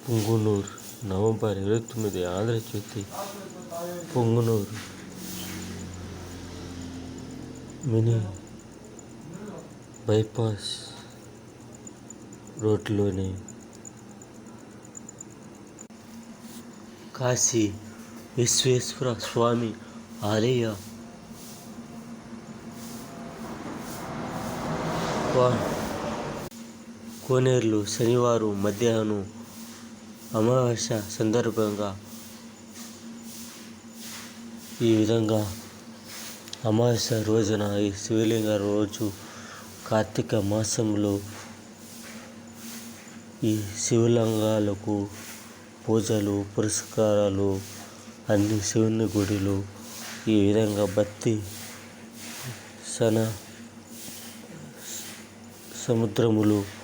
Punganur November 29 Andhra Jyothi Punganur mini bypass రోడ్లోని కాశీ విశ్వేశ్వర స్వామి ఆలయ కోనేరులో శనివారం మధ్యాహ్నం అమావాస్య సందర్భంగా ఈ విధంగా అమావాస్య రోజున ఈ శివలింగ రోజు కార్తీక మాసంలో ఈ శివలింగాలకు పూజలు పురస్కారాలు అన్ని శివుని గుడిలో ఈ విధంగా భక్తి సముద్రములు